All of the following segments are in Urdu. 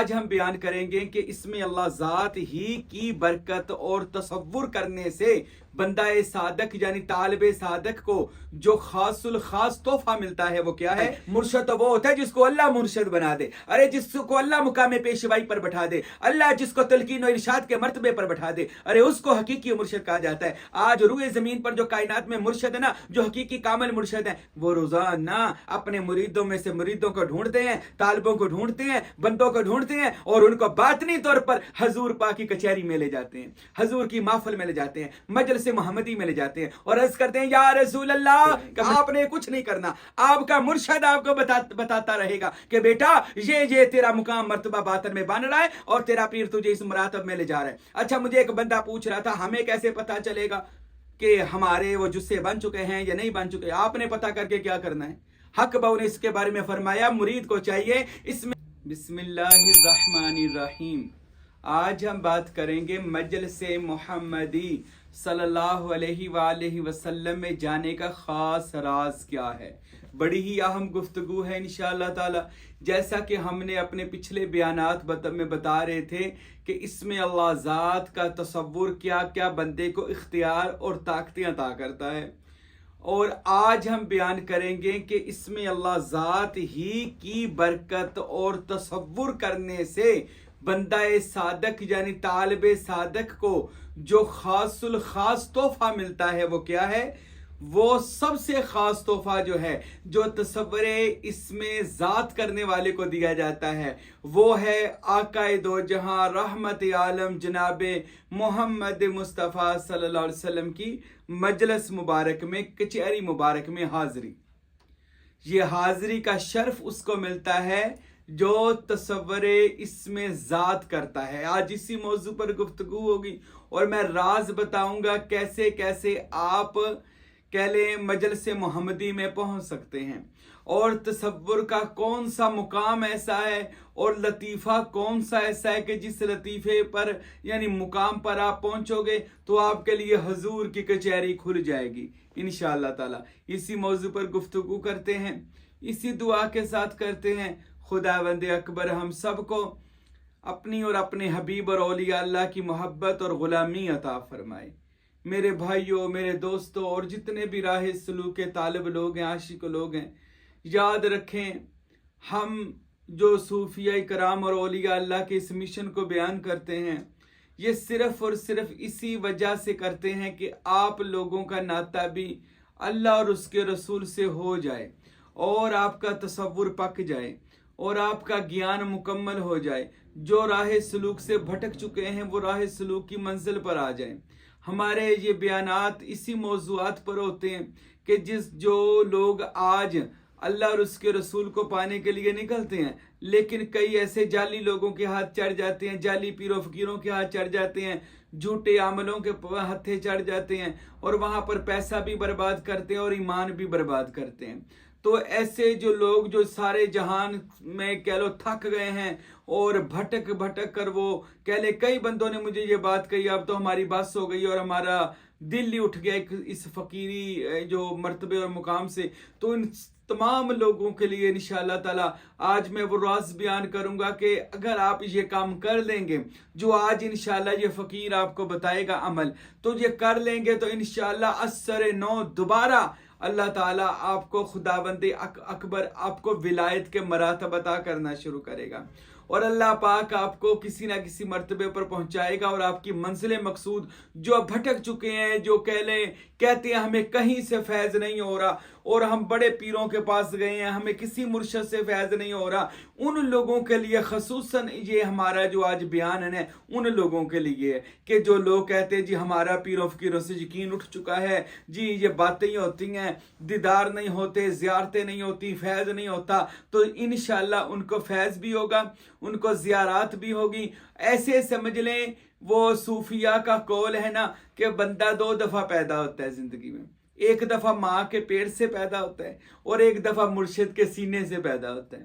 آج ہم بیان کریں گے کہ اس میں اللہ ذات ہی کی برکت اور تصور کرنے سے بندہ صادق یعنی طالب صادق کو جو خاص الخاص تحفہ ملتا ہے وہ کیا ہے؟ مرشد تو وہ ہوتا ہے جس کو اللہ مرشد بنا دے، ارے جس کو اللہ مقام پیشوائی پر بٹھا دے، اللہ جس کو تلقین و ارشاد کے مرتبے پر بٹھا دے، ارے اس کو حقیقی مرشد کہا جاتا ہے۔ آج روئے زمین پر جو کائنات میں مرشد ہے نا، جو حقیقی کامل مرشد ہیں، وہ روزانہ اپنے مریدوں میں سے مریدوں کو ڈھونڈتے ہیں، طالبوں کو ڈھونڈتے ہیں، بندوں کو ڈھونڈتے ہیں اور ان کو باطنی طور پر حضور پاک کی کچہری میں لے جاتے ہیں، حضور کی محفل میں لے جاتے ہیں، مجلس محمدی میں لے جاتے ہیں اور عرض کرتے ہیں یا رسول اللہ کہ آپ نے کچھ نہیں کرنا، آپ کا مرشد آپ کو بتاتا رہے گا کہ بیٹا یہ تیرا مقام مرتبہ باطن میں بن رہا ہے اور تیرا پیر تجھے اس مراتب میں لے جا رہا ہے۔ اچھا مجھے ایک بندہ پوچھ رہا تھا ہمیں کیسے پتا چلے گا کہ ہمارے وہ جسے بن چکے ہیں یا نہیں بن چکے؟ آپ نے پتا کر کے کیا کرنا ہے؟ حق باؤ نے اس کے بارے میں فرمایا مرید کو چاہیے اس میں بسم اللہ الرحمن الرحیم۔ آج ہم بات کریں گے مجلس محمدی صلی اللہ علیہ وآلہ وسلم میں جانے کا خاص راز کیا ہے۔ بڑی ہی اہم گفتگو ہے انشاءاللہ تعالی۔ جیسا کہ ہم نے اپنے پچھلے بیانات میں بتا رہے تھے کہ اس میں اللہ ذات کا تصور کیا کیا بندے کو اختیار اور طاقتیں عطا کرتا ہے، اور آج ہم بیان کریں گے کہ اس میں اللہ ذات ہی کی برکت اور تصور کرنے سے بندہ صادق یعنی طالب صادق کو جو خاص الخاص تحفہ ملتا ہے وہ کیا ہے؟ وہ سب سے خاص تحفہ جو ہے جو تصور اس میں ذات کرنے والے کو دیا جاتا ہے وہ ہے آقا دو جہاں رحمت عالم جناب محمد مصطفیٰ صلی اللہ علیہ وسلم کی مجلس مبارک میں کچہری مبارک میں حاضری۔ یہ حاضری کا شرف اس کو ملتا ہے جو تصور اس میں ذات کرتا ہے۔ آج اسی موضوع پر گفتگو ہوگی اور میں راز بتاؤں گا کیسے کیسے آپ کہہ لیں مجلس محمدی میں پہنچ سکتے ہیں، اور تصور کا کون سا مقام ایسا ہے اور لطیفہ کون سا ایسا ہے کہ جس لطیفے پر یعنی مقام پر آپ پہنچو گے تو آپ کے لیے حضور کی کچہری کھل جائے گی انشاءاللہ تعالی۔ اسی موضوع پر گفتگو کرتے ہیں، اسی دعا کے ساتھ کرتے ہیں خداوند اکبر ہم سب کو اپنی اور اپنے حبیب اور اولیاء اللہ کی محبت اور غلامی عطا فرمائے۔ میرے بھائیوں، میرے دوستوں اور جتنے بھی راہ سلوک کے طالب لوگ ہیں، عاشق لوگ ہیں، یاد رکھیں ہم جو صوفیہ کرام اور اولیاء اللہ کے اس مشن کو بیان کرتے ہیں یہ صرف اور صرف اسی وجہ سے کرتے ہیں کہ آپ لوگوں کا ناطہ بھی اللہ اور اس کے رسول سے ہو جائے اور آپ کا تصور پک جائے اور آپ کا گیان مکمل ہو جائے۔ جو راہ سلوک سے بھٹک چکے ہیں وہ راہ سلوک کی منزل پر آ جائیں۔ ہمارے یہ بیانات اسی موضوعات پر ہوتے ہیں کہ جو لوگ آج اللہ اور اس کے رسول کو پانے کے لیے نکلتے ہیں لیکن کئی ایسے جعلی لوگوں کے ہاتھ چڑھ جاتے ہیں، جعلی پیر و فقیروں کے ہاتھ چڑھ جاتے ہیں، جھوٹے عملوں کے ہتھے چڑھ جاتے ہیں اور وہاں پر پیسہ بھی برباد کرتے ہیں اور ایمان بھی برباد کرتے ہیں۔ تو ایسے جو لوگ جو سارے جہان میں کہہ لو تھک گئے ہیں اور بھٹک کر وہ کہہ لے، کئی بندوں نے مجھے یہ بات کہی اب تو ہماری بس ہو گئی اور ہمارا دل ہی اٹھ گیا اس فقیری جو مرتبے اور مقام سے۔ تو ان تمام لوگوں کے لیے انشاءاللہ تعالی آج میں وہ راز بیان کروں گا کہ اگر آپ یہ کام کر لیں گے جو آج انشاءاللہ یہ فقیر آپ کو بتائے گا عمل، تو یہ کر لیں گے تو انشاءاللہ اثر نو دوبارہ اللہ تعالیٰ آپ کو خداوند اکبر آپ کو ولایت کے مراتب عطا کرنا شروع کرے گا اور اللہ پاک آپ کو کسی نہ کسی مرتبے پر پہنچائے گا اور آپ کی منزل مقصود جو بھٹک چکے ہیں، جو کہتے ہیں ہمیں کہیں سے فیض نہیں ہو رہا اور ہم بڑے پیروں کے پاس گئے ہیں ہمیں کسی مرشد سے فیض نہیں ہو رہا، ان لوگوں کے لیے خصوصاً یہ ہمارا جو آج بیان ہے ان لوگوں کے لیے کہ جو لوگ کہتے ہیں جی ہمارا پیروں فقیروں سے یقین اٹھ چکا ہے، جی یہ باتیں ہی ہوتی ہیں، دیدار نہیں ہوتے، زیارتیں نہیں ہوتی، فیض نہیں ہوتا، تو انشاءاللہ ان کو فیض بھی ہوگا، ان کو زیارات بھی ہوگی۔ ایسے سمجھ لیں وہ صوفیہ کا قول ہے نا کہ بندہ دو دفعہ پیدا ہوتا ہے زندگی میں، ایک دفعہ ماں کے پیٹ سے پیدا ہوتا ہے اور ایک دفعہ مرشد کے سینے سے پیدا ہوتا ہے۔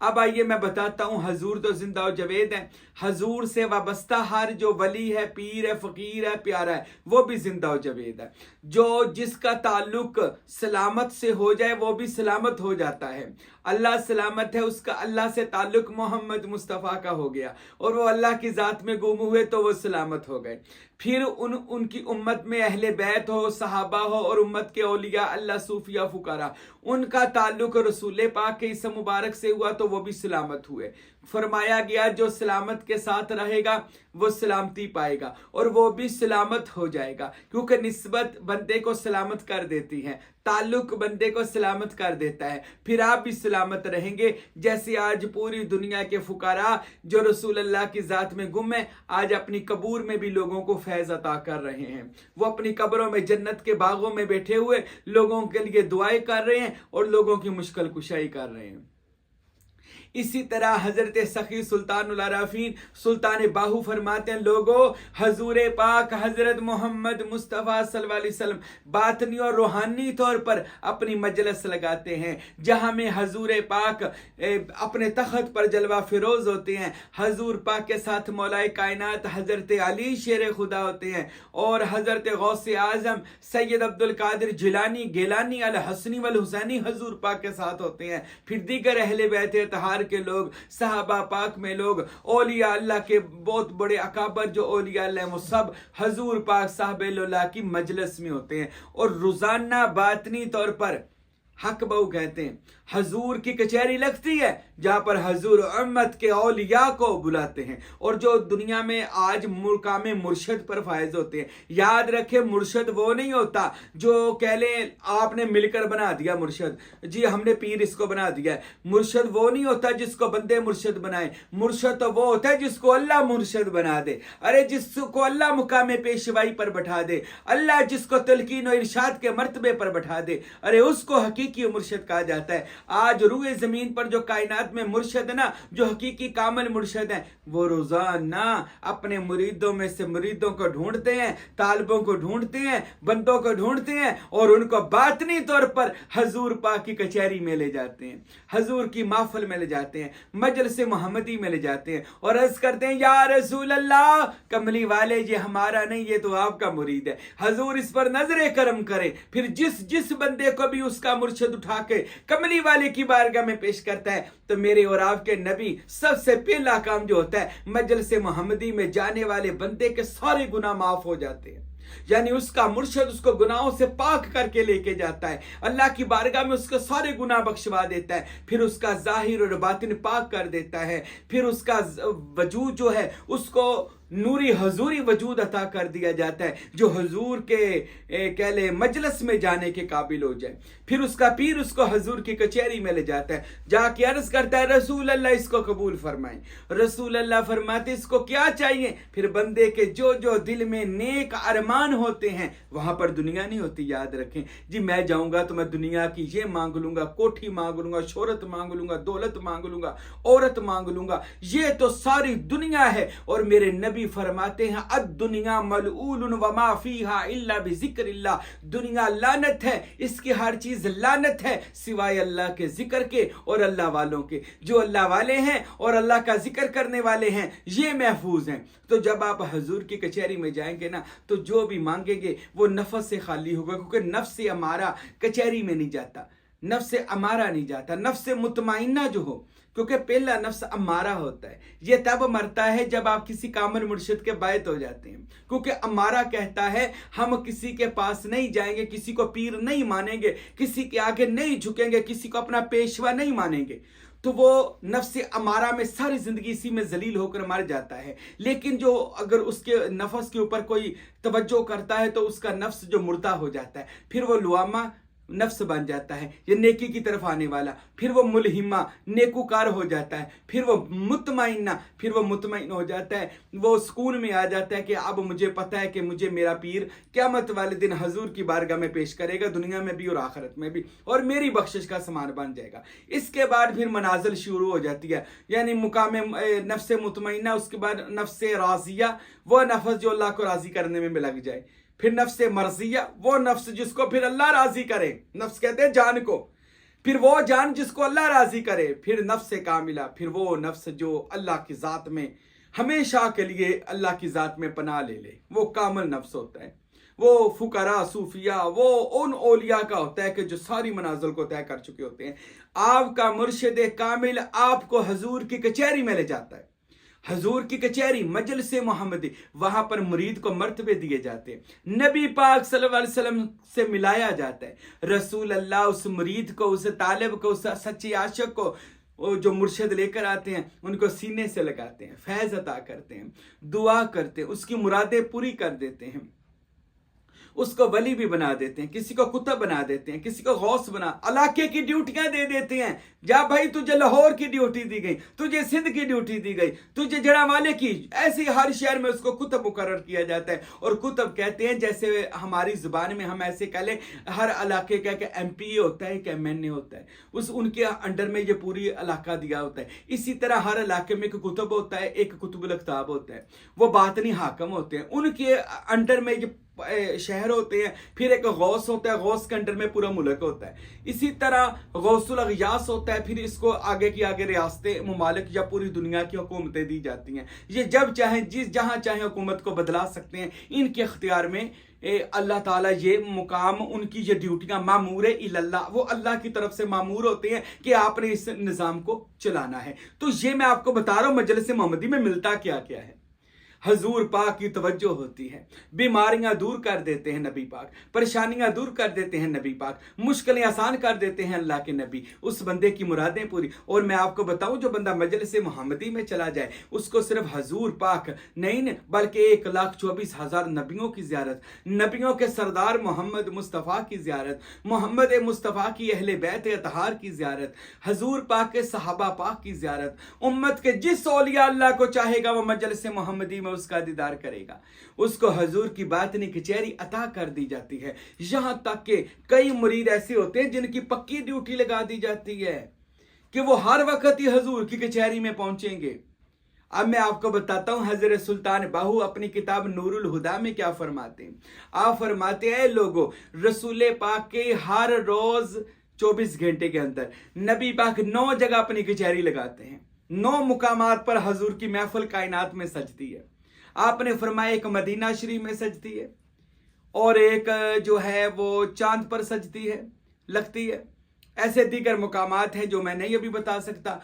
اب آئیے میں بتاتا ہوں، حضور تو زندہ و جاوید ہیں، حضور سے وابستہ ہر جو ولی ہے، پیر ہے، فقیر ہے، پیارا ہے، وہ بھی زندہ و جاوید ہے۔ جس کا تعلق سلامت سے ہو جائے وہ بھی سلامت ہو جاتا ہے۔ اللہ سلامت ہے، اس کا اللہ سے تعلق محمد مصطفیٰ کا ہو گیا، اور وہ اللہ کی ذات میں گم ہوئے تو وہ سلامت ہو گئے۔ پھر ان کی امت میں اہل بیت ہو، صحابہ ہو، اور امت کے اولیاء اللہ، صوفیاء، فقراء، ان کا تعلق رسول پاک کے اسم مبارک سے ہوا تو وہ بھی سلامت ہوئے۔ فرمایا گیا جو سلامت کے ساتھ رہے گا وہ سلامتی پائے گا، اور وہ بھی سلامت ہو جائے گا، کیونکہ نسبت بندے کو سلامت کر دیتی ہے، تعلق بندے کو سلامت کر دیتا ہے۔ پھر آپ بھی سلامت رہیں گے، جیسے آج پوری دنیا کے فقراء جو رسول اللہ کی ذات میں گم ہیں، آج اپنی قبور میں بھی لوگوں کو فیض عطا کر رہے ہیں۔ وہ اپنی قبروں میں جنت کے باغوں میں بیٹھے ہوئے لوگوں کے لیے دعائیں کر رہے ہیں اور لوگوں کی مشکل کشائی کر رہے ہیں۔ اسی طرح حضرت سخی سلطان العرافین سلطان باہو فرماتے ہیں، لوگوں حضور پاک حضرت محمد مصطفیٰ صلی اللہ علیہ وسلم باطنی اور روحانی طور پر اپنی مجلس لگاتے ہیں، جہاں میں حضور پاک اپنے تخت پر جلوہ فروز ہوتے ہیں۔ حضور پاک کے ساتھ مولا کائنات حضرت علی شیر خدا ہوتے ہیں، اور حضرت غوث اعظم سید عبدالقادر جیلانی گیلانی الحسنی والحسینی حضور پاک کے ساتھ ہوتے ہیں۔ پھر دیگر اہل بیت اطہار کے لوگ، صحابہ پاک میں لوگ، اولیاء اللہ کے بہت بڑے اکابر جو اولیاء اللہ، وہ سب حضور پاک صاحب اللہ کی مجلس میں ہوتے ہیں، اور روزانہ باطنی طور پر حق بہو کہتے ہیں، حضور کی کچہری لگتی ہے جہاں پر حضور امت کے اولیاء کو بلاتے ہیں، اور جو دنیا میں آج مقام مرشد پر فائز ہوتے ہیں۔ یاد رکھیں، مرشد وہ نہیں ہوتا جو کہہ لیں آپ نے مل کر بنا دیا مرشد، جی ہم نے پیر اس کو بنا دیا ہے۔ مرشد وہ نہیں ہوتا جس کو بندے مرشد بنائے، مرشد تو وہ ہوتا ہے جس کو اللہ مرشد بنا دے۔ ارے جس کو اللہ مقام پیشوائی پر بٹھا دے، اللہ جس کو تلقین و ارشاد کے مرتبے پر بٹھا دے، ارے اس کو حقیقی مرشد کہا جاتا ہے۔ آج روئے زمین پر جو کائنات میں مرشد نا، جو حقیقی کامل مرشد ہیں، وہ روزانہ اپنے مریدوں میں سے مریدوں کو ڈھونڈتے ہیں، طالبوں کو ڈھونڈتے ہیں، بندوں کو ڈھونڈتے ہیں، اور ان کو باطنی طور پر حضور پاک کی کچہری میں لے جاتے ہیں، حضور کی محفل میں لے جاتے ہیں، مجلس محمدی میں لے جاتے ہیں، اور عرض کرتے ہیں یا رسول اللہ، کملی والے یہ ہمارا نہیں، یہ تو آپ کا مرید ہے، حضور اس پر نظر کرم کرے۔ پھر جس بندے کو بھی اس کا مرشد اٹھا کے کملی والے کی بارگاہ میں پیش کرتا ہے، تو میرے اور آپ کے نبی سب سے پہلا کام جو ہوتا ہے، مجلس محمدی میں جانے والے بندے کے سارے گناہ معاف ہو جاتے ہیں۔ یعنی اس کا مرشد اس کو گناہوں سے پاک کر کے لے کے جاتا ہے، اللہ کی بارگاہ میں اس کے سارے گناہ بخشوا دیتا ہے، پھر اس کا ظاہر اور باطن پاک کر دیتا ہے، پھر اس کا وجود جو ہے اس کو نوری حضوری وجود عطا کر دیا جاتا ہے، جو حضور کے کہہ لے مجلس میں جانے کے قابل ہو جائے۔ پھر اس کا پیر اس کو حضور کی کچہری میں لے جاتا ہے، جا کے عرض کرتا ہے رسول اللہ اس کو قبول فرمائیں۔ رسول اللہ فرماتے اس کو کیا چاہیے؟ پھر بندے کے جو دل میں نیک ارمان ہوتے ہیں، وہاں پر دنیا نہیں ہوتی۔ یاد رکھیں جی، میں جاؤں گا تو میں دنیا کی یہ مانگ لوں گا، کوٹھی مانگ لوں گا، شہرت مانگ لوں گا، دولت مانگ لوں گا، عورت مانگ لوں گا، یہ تو ساری دنیا ہے۔ اور میرے نبی فرماتے ہیں الدنیا ملعون وما فیہا الا بذکر اللہ، دنیا لعنت ہے، اس کی ہر چیز لعنت ہے سوائے اللہ کے ذکر کے اور اللہ والوں کے۔ جو اللہ والے ہیں اور اللہ کا ذکر کرنے والے ہیں یہ محفوظ ہیں۔ تو جب آپ حضور کی کچہری میں جائیں گے نا، تو جو بھی مانگیں گے وہ نفس سے خالی ہوگا، کیونکہ نفس امارہ کچہری میں نہیں جاتا، نفس امارہ نہیں جاتا، نفس مطمئنہ جو ہو، کیونکہ پہلا نفس امارہ ہوتا ہے، یہ تب مرتا ہے جب آپ کسی کامل مرشد کے بائت ہو جاتے ہیں، کیونکہ امارہ کہتا ہے ہم کسی کے پاس نہیں جائیں گے، کسی کو پیر نہیں مانیں گے، کسی کے آگے نہیں جھکیں گے، کسی کو اپنا پیشوا نہیں مانیں گے۔ تو وہ نفس امارہ میں ساری زندگی اسی میں ذلیل ہو کر مر جاتا ہے۔ لیکن جو اگر اس کے نفس کے اوپر کوئی توجہ کرتا ہے تو اس کا نفس جو مردہ ہو جاتا ہے، پھر وہ لوامہ نفس بن جاتا ہے، یہ نیکی کی طرف آنے والا، پھر وہ ملہمہ نیکوکار ہو جاتا ہے، پھر وہ مطمئنہ، پھر وہ مطمئن ہو جاتا ہے، وہ سکون میں آ جاتا ہے کہ اب مجھے پتہ ہے کہ مجھے میرا پیر قیامت والے دن حضور کی بارگاہ میں پیش کرے گا، دنیا میں بھی اور آخرت میں بھی، اور میری بخشش کا سامان بن جائے گا۔ اس کے بعد پھر منازل شروع ہو جاتی ہے، یعنی مقام نفس مطمئنہ، اس کے بعد نفس راضیہ، وہ نفس جو اللہ کو راضی کرنے میں لگ جائے، پھر نفس مرضیہ، وہ نفس جس کو پھر اللہ راضی کرے، نفس کہتے ہیں جان کو، پھر وہ جان جس کو اللہ راضی کرے، پھر نفس کاملہ، پھر وہ نفس جو اللہ کی ذات میں ہمیشہ کے لیے اللہ کی ذات میں پناہ لے لے، وہ کامل نفس ہوتا ہے۔ وہ فقراء صوفیاء وہ ان اولیاء کا ہوتا ہے کہ جو ساری منازل کو طے کر چکے ہوتے ہیں۔ آپ کا مرشد کامل آپ کو حضور کی کچہری میں لے جاتا ہے، حضور کی کچہری مجلس محمدی، وہاں پر مرید کو مرتبے دیے جاتے ہیں، نبی پاک صلی اللہ علیہ وسلم سے ملایا جاتا ہے، رسول اللہ اس مرید کو، اس طالب کو، اس سچے عاشق کو، جو مرشد لے کر آتے ہیں ان کو سینے سے لگاتے ہیں، فیض عطا کرتے ہیں، دعا کرتے ہیں، اس کی مرادیں پوری کر دیتے ہیں، اس کو ولی بھی بنا دیتے ہیں، کسی کو کتب بنا دیتے ہیں، کسی کو غوث بنا، علاقے کی ڈیوٹیاں دے دیتے ہیں، جا بھائی تجھے لاہور کی ڈیوٹی دی گئی، تجھے سندھ کی ڈیوٹی دی گئی، تجھے جڑاوالے کی، ایسے ہر شہر میں اس کو کتب مقرر کیا جاتا ہے۔ اور کتب کہتے ہیں جیسے ہماری زبان میں ہم ایسے کہہ لیں، ہر علاقے کا ایک ایم پی اے ہوتا ہے، ایک ایم این اے ہوتا ہے، ان کے انڈر میں یہ پوری علاقہ دیا ہوتا ہے۔ اسی طرح ہر علاقے میں ایک کتب ہوتا ہے، ایک کتب الاقطاب ہوتا ہے، وہ باطنی حاکم ہوتے ہیں، ان کے انڈر میں یہ شہر ہوتے ہیں، پھر ایک غوث ہوتا ہے، غوث کے انڈر میں پورا ملک ہوتا ہے۔ اسی طرح غوث الاغیاث ہوتا ہے، پھر اس کو آگے کی آگے ریاستیں، ممالک یا پوری دنیا کی حکومتیں دی جاتی ہیں۔ یہ جب چاہیں جہاں چاہیں حکومت کو بدلا سکتے ہیں، ان کے اختیار میں اللہ تعالیٰ یہ مقام، ان کی یہ ڈیوٹیاں مامور اللہ، وہ اللہ کی طرف سے مامور ہوتے ہیں کہ آپ نے اس نظام کو چلانا ہے۔ تو یہ میں آپ کو بتا رہا ہوں مجلس محمدی میں ملتا کیا کیا ہے۔ حضور پاک کی توجہ ہوتی ہے، بیماریاں دور کر دیتے ہیں نبی پاک، پریشانیاں دور کر دیتے ہیں نبی پاک، مشکلیں آسان کر دیتے ہیں اللہ کے نبی، اس بندے کی مرادیں پوری۔ اور میں آپ کو بتاؤں جو بندہ مجلس محمدی میں چلا جائے، اس کو صرف حضور پاک نہیں بلکہ 1,24,000 نبیوں کی زیارت، نبیوں کے سردار محمد مصطفیٰ کی زیارت، محمد مصطفیٰ کی اہل بیت اطہار کی زیارت، حضور پاک کے صحابہ پاک کی زیارت، امت کے جس اولیاء اللہ کو چاہے گا وہ مجلس محمدی میں اس کا دیدار کرے گا، اس کو حضور کی باطنی کچہری عطا کر دی جاتی ہے۔ یہاں تک کہ کئی مرید ایسے ہوتے ہیں جن کی پکی ڈیوٹی لگا دی جاتی ہے کہ وہ ہر وقت ہی حضور کی کچہری میں پہنچیں گے۔ اب میں آپ کو بتاتا ہوں حضرت سلطان باہو اپنی کتاب نور الہدا میں کیا فرماتے ہیں۔ آپ فرماتے ہیں لوگو، رسول پاک کے ہر روز 24 گھنٹے کے اندر نبی پاک 9 جگہ اپنی کچہری لگاتے ہیں، 9 مقامات پر حضور کی محفل کائنات میں سجتی ہے۔ آپ نے فرمایا ایک مدینہ شریف میں سجتی ہے، اور ایک جو ہے وہ چاند پر سجتی ہے، لگتی ہے۔ ایسے دیگر مقامات ہیں جو میں نہیں ابھی بتا سکتا،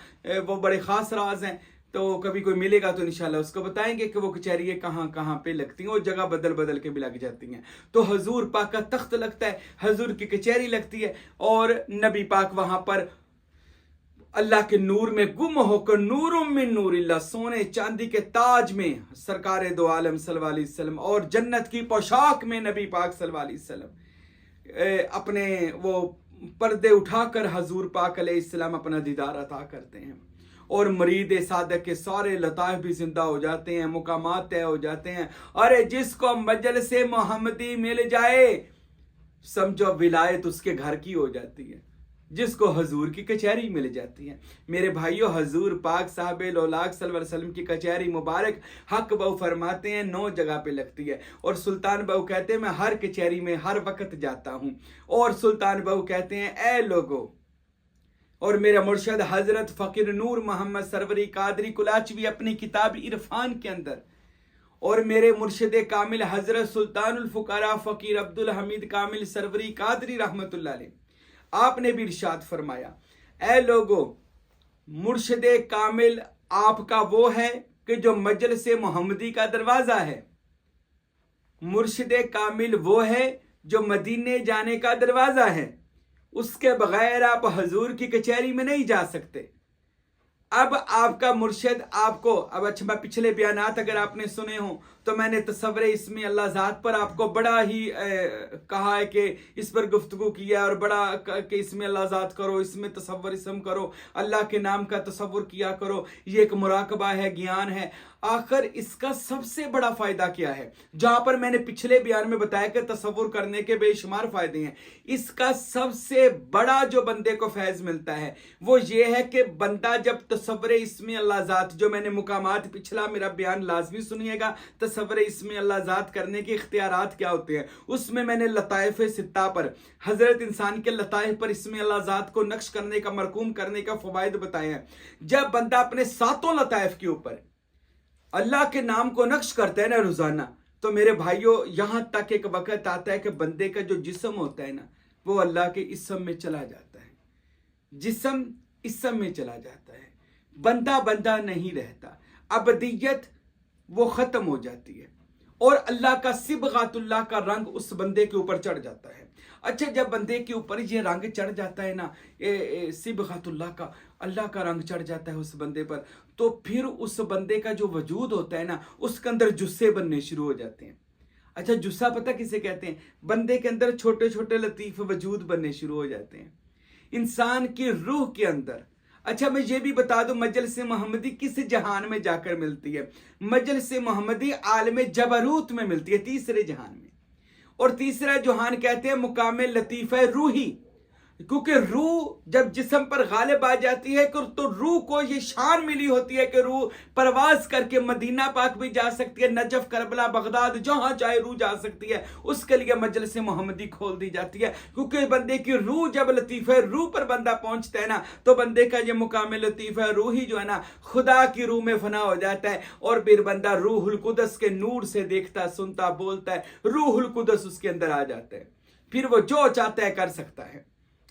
وہ بڑے خاص راز ہیں، تو کبھی کوئی ملے گا تو انشاءاللہ اس کو بتائیں گے کہ وہ کچہریاں کہاں کہاں پہ لگتی ہیں، اور جگہ بدل بدل کے بھی لگ جاتی ہیں۔ تو حضور پاک کا تخت لگتا ہے، حضور کی کچہری لگتی ہے، اور نبی پاک وہاں پر اللہ کے نور میں گم ہو کر، نور من نور اللہ، سونے چاندی کے تاج میں سرکار دو عالم صلی اللہ علیہ وسلم، اور جنت کی پوشاک میں نبی پاک صلی اللہ علیہ وسلم اپنے وہ پردے اٹھا کر حضور پاک علیہ السلام اپنا دیدار عطا کرتے ہیں، اور مرید صادق کے سارے لطائف بھی زندہ ہو جاتے ہیں، مقامات طے ہو جاتے ہیں۔ ارے جس کو مجلس محمدی مل جائے، سمجھو ولایت اس کے گھر کی ہو جاتی ہے، جس کو حضور کی کچہری مل جاتی ہے۔ میرے بھائیو، حضور پاک صاحب لولاک صلی اللہ علیہ وسلم کی کچہری مبارک حق بہو فرماتے ہیں 9 جگہ پہ لگتی ہے، اور سلطان بہو کہتے ہیں میں ہر کچہری میں ہر وقت جاتا ہوں، اور سلطان بہو کہتے ہیں اے لوگو، اور میرا مرشد حضرت فقیر نور محمد سروری قادری کلاچوی اپنی کتاب عرفان کے اندر، اور میرے مرشد کامل حضرت سلطان الفقراء فقیر عبدالحمید کامل سروری قادری رحمت اللہ علیہ، آپ نے بھی ارشاد فرمایا اے لوگو، مرشد کامل آپ کا وہ ہے کہ جو مجلس محمدی کا دروازہ ہے، مرشد کامل وہ ہے جو مدینے جانے کا دروازہ ہے، اس کے بغیر آپ حضور کی کچہری میں نہیں جا سکتے۔ اب آپ کا مرشد آپ کو، اب اچھا میں پچھلے بیانات اگر آپ نے سنے ہوں تو میں نے تصور اسم اللہ ذات پر آپ کو بڑا ہی کہا ہے کہ اس پر گفتگو کیا ہے، اور بڑا کہ اسم اللہ ذات کرو، اس میں تصور اسم کرو، اللہ کے نام کا تصور کیا کرو، یہ ایک مراقبہ ہے، گیان ہے۔ آخر اس کا سب سے بڑا فائدہ کیا ہے؟ جہاں پر میں نے پچھلے بیان میں بتایا کہ تصور کرنے کے بے شمار فائدے ہیں، اس کا سب سے بڑا جو بندے کو فیض ملتا ہے وہ یہ ہے کہ بندہ جب تصور اسم اللہ ذات، جو میں نے مقامات پچھلا میرا بیان لازمی سنیے گا، تصور اسم اللہ ذات کرنے کے اختیارات کیا ہوتے ہیں، اس میں نے لطائف ستہ پر، حضرت انسان کے لطائف پر اسم اللہ ذات کو نقش کرنے کا، مرقوم کرنے کا فوائد بتائے ہیں۔ جب بندہ اپنے ساتوں لطائف کے اوپر اللہ کے نام کو نقش کرتا ہے نا روزانہ، تو میرے بھائیوں یہاں تک ایک وقت آتا ہے کہ بندے کا جو جسم ہوتا ہے نا وہ اللہ کے اسم میں چلا جاتا ہے، جسم اسم میں چلا جاتا ہے، بندہ نہیں رہتا، ابدیت وہ ختم ہو جاتی ہے اور اللہ کا صبغات اللہ کا رنگ اس بندے کے اوپر چڑھ جاتا ہے۔ اچھا جب بندے کے اوپر یہ رنگ چڑھ جاتا ہے نا، صبغات اللہ کا رنگ چڑھ جاتا ہے اس بندے پر، تو پھر اس بندے کا جو وجود ہوتا ہے نا اس کے اندر جسے بننے شروع ہو جاتے ہیں۔ اچھا جسہ پتہ کسے کہتے ہیں؟ بندے کے اندر چھوٹے چھوٹے لطیف وجود بننے شروع ہو جاتے ہیں انسان کی روح کے اندر۔ اچھا میں یہ بھی بتا دوں مجلس محمدی کس جہان میں جا کر ملتی ہے؟ مجلس محمدی عالم جبروت میں ملتی ہے، تیسرے جہان میں، اور تیسرا جہان کہتے ہیں مقام لطیفہ روحی، کیونکہ روح جب جسم پر غالب آ جاتی ہے تو روح کو یہ شان ملی ہوتی ہے کہ روح پرواز کر کے مدینہ پاک بھی جا سکتی ہے، نجف، کربلا، بغداد، جہاں چاہے روح جا سکتی ہے۔ اس کے لیے مجلس محمدی کھول دی جاتی ہے، کیونکہ بندے کی روح جب لطیفہ روح پر بندہ پہنچتا ہے نا تو بندے کا یہ مقام لطیفہ روحی جو ہے نا خدا کی روح میں فنا ہو جاتا ہے، اور پھر بندہ روح القدس کے نور سے دیکھتا، سنتا، بولتا ہے، روح القدس اس کے اندر آ جاتا ہے، پھر وہ جو چاہتا ہے کر سکتا ہے۔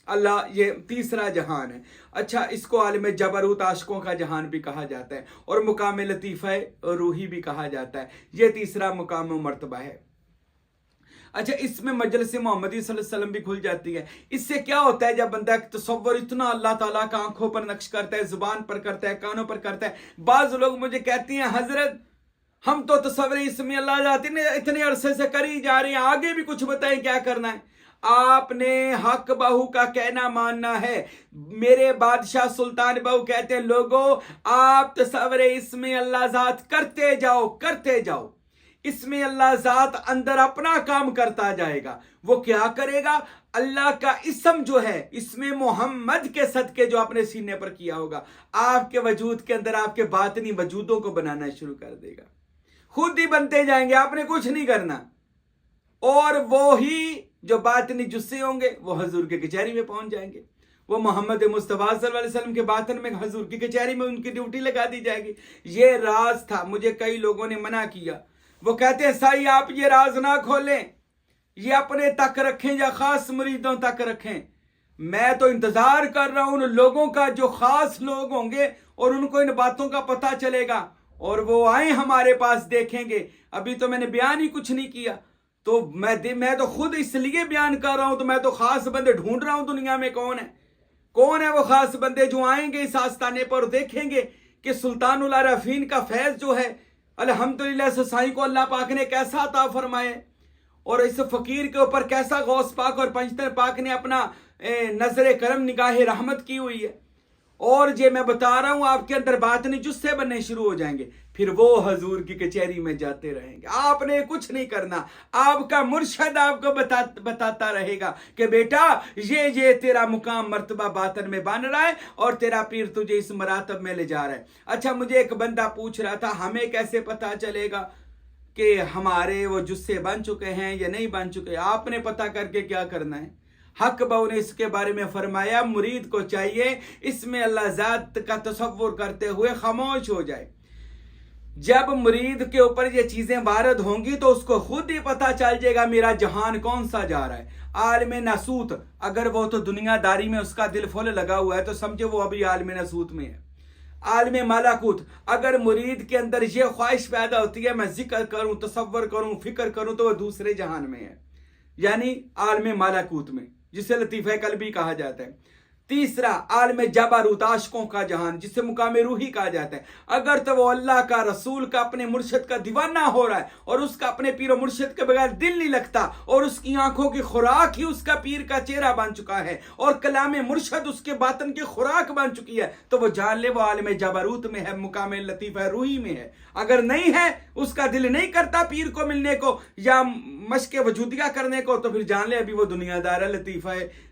اللہ یہ تیسرا جہان ہے۔ اچھا اس کو عالم جبروت عاشقوں کا جہان بھی کہا جاتا ہے اور مقام لطیفہ روحی بھی کہا جاتا ہے، یہ تیسرا مقام و مرتبہ ہے۔ اچھا اس میں مجلس محمدی صلی اللہ علیہ وسلم بھی کھل جاتی ہے۔ اس سے کیا ہوتا ہے جب بندہ تصور اتنا اللہ تعالیٰ کا آنکھوں پر نقش کرتا ہے، زبان پر کرتا ہے، کانوں پر کرتا ہے۔ بعض لوگ مجھے کہتے ہیں حضرت ہم تو تصور اسم اللہ ذات اتنے عرصے سے کر ہی جا رہے ہیں، آگے بھی کچھ بتائیں کیا کرنا ہے؟ آپ نے حق بہو کا کہنا ماننا ہے۔ میرے بادشاہ سلطان بہو کہتے ہیں لوگوں آپ تصور اسم اللہ ذات کرتے جاؤ، اسم اللہ ذات اندر اپنا کام کرتا جائے گا۔ وہ کیا کرے گا؟ اللہ کا اسم جو ہے اسم محمد کے صدقے جو آپ نے سینے پر کیا ہوگا، آپ کے وجود کے اندر آپ کے باطنی وجودوں کو بنانا شروع کر دے گا، خود ہی بنتے جائیں گے، آپ نے کچھ نہیں کرنا، اور وہی جو باطنی جسے ہوں گے وہ حضور کے کچہری میں پہنچ جائیں گے، وہ محمد مصطفیٰ صلی اللہ علیہ وسلم کے باطن میں حضور کی کچہری میں ان کی ڈیوٹی لگا دی جائے گی۔ یہ راز تھا، مجھے کئی لوگوں نے منع کیا، وہ کہتے ہیں سائی آپ یہ راز نہ کھولیں، یہ اپنے تک رکھیں یا خاص مریدوں تک رکھیں۔ میں تو انتظار کر رہا ہوں ان لوگوں کا جو خاص لوگ ہوں گے اور ان کو ان باتوں کا پتہ چلے گا اور وہ آئیں ہمارے پاس دیکھیں گے۔ ابھی تو میں نے بیان ہی کچھ نہیں کیا، تو میں تو خود اس لیے بیان کر رہا ہوں، تو میں تو خاص بندے ڈھونڈ رہا ہوں دنیا میں کون ہے وہ خاص بندے جو آئیں گے اس آستانے پر، دیکھیں گے کہ سلطان العارفین کا فیض جو ہے الحمدللہ سے سائیں کو اللہ پاک نے کیسا عطا فرمائے، اور اس فقیر کے اوپر کیسا غوث پاک اور پنجتن پاک نے اپنا نظر کرم نگاہ رحمت کی ہوئی ہے۔ اور یہ میں بتا رہا ہوں آپ کے اندر باطنی جسے بننے شروع ہو جائیں گے، پھر وہ حضور کی کچہری میں جاتے رہیں گے، آپ نے کچھ نہیں کرنا، آپ کا مرشد آپ کو بتاتا رہے گا کہ بیٹا یہ تیرا مقام مرتبہ باطن میں بن رہا ہے اور تیرا پیر تجھے اس مراتب میں لے جا رہا ہے۔ اچھا مجھے ایک بندہ پوچھ رہا تھا ہمیں کیسے پتا چلے گا کہ ہمارے وہ جسے بن چکے ہیں یا نہیں بن چکے؟ آپ نے پتا کر کے کیا کرنا ہے؟ حق بہو نے اس کے بارے میں فرمایا مرید کو چاہیے اس میں اللہ ذات کا تصور کرتے ہوئے خاموش ہو جائے۔ جب مرید کے اوپر یہ چیزیں وارد ہوں گی تو اس کو خود ہی پتا چل جائے گا میرا جہان کون سا جا رہا ہے۔ عالم ناسوت اگر وہ تو دنیا داری میں اس کا دل فل لگا ہوا ہے تو سمجھے وہ ابھی عالم ناسوت میں ہے۔ عالم مالاکوت اگر مرید کے اندر یہ خواہش پیدا ہوتی ہے میں ذکر کروں، تصور کروں، فکر کروں، تو وہ دوسرے جہان میں ہے، یعنی عالم مالاکوت میں، جسے لطیفہ قلبی کہا جاتا ہے۔ تیسرا عالم جبروت عاشقوں کا جہان جسے مقام روحی کہا جاتا ہے۔ اگر تو وہ اللہ کا رسول کا اپنے مرشد کا دیوانہ ہو رہا ہے اور اس کا اپنے پیر و مرشد کے بغیر دل نہیں لگتا اور اس کی آنکھوں کی خوراک ہی اس کا پیر کا چہرہ بن چکا ہے اور کلام مرشد اس کے باطن کی خوراک بن چکی ہے، تو وہ جان لے وہ عالم جبروت میں ہے، مقام لطیفہ روحی میں ہے۔ اگر نہیں ہے، اس کا دل نہیں کرتا پیر کو ملنے کو یا مشق وجودیہ کرنے کو، تو پھر جان لے ابھی وہ دنیا دار لطیفہ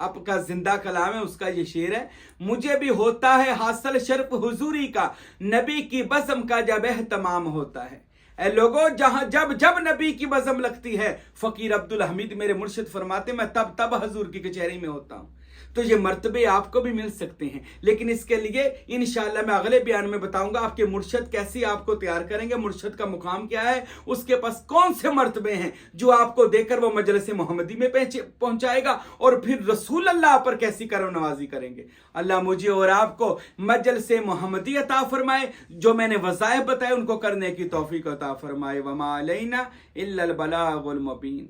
آپ کا زندہ کلام ہے، اس کا یہ شعر ہے، مجھے بھی ہوتا ہے حاصل شرف حضوری کا، نبی کی بزم کا جب اہتمام ہوتا ہے۔ اے لوگوں، جہاں جب نبی کی بزم لگتی ہے، فقیر عبدالحمید میرے مرشد فرماتے میں تب حضور کی کچہری میں ہوتا ہوں۔ تو یہ مرتبے آپ کو بھی مل سکتے ہیں، لیکن اس کے لیے انشاءاللہ میں اگلے بیان میں بتاؤں گا آپ کے مرشد کیسی آپ کو تیار کریں گے، مرشد کا مقام کیا ہے، اس کے پاس کون سے مرتبے ہیں جو آپ کو دے کر وہ مجلس محمدی میں پہنچائے گا، اور پھر رسول اللہ پر کیسی کرم نوازی کریں گے۔ اللہ مجھے اور آپ کو مجلس محمدی عطا فرمائے، جو میں نے وظائف بتائے ان کو کرنے کی توفیق عطا فرمائے۔ وما علینا الا البلاغ المبین۔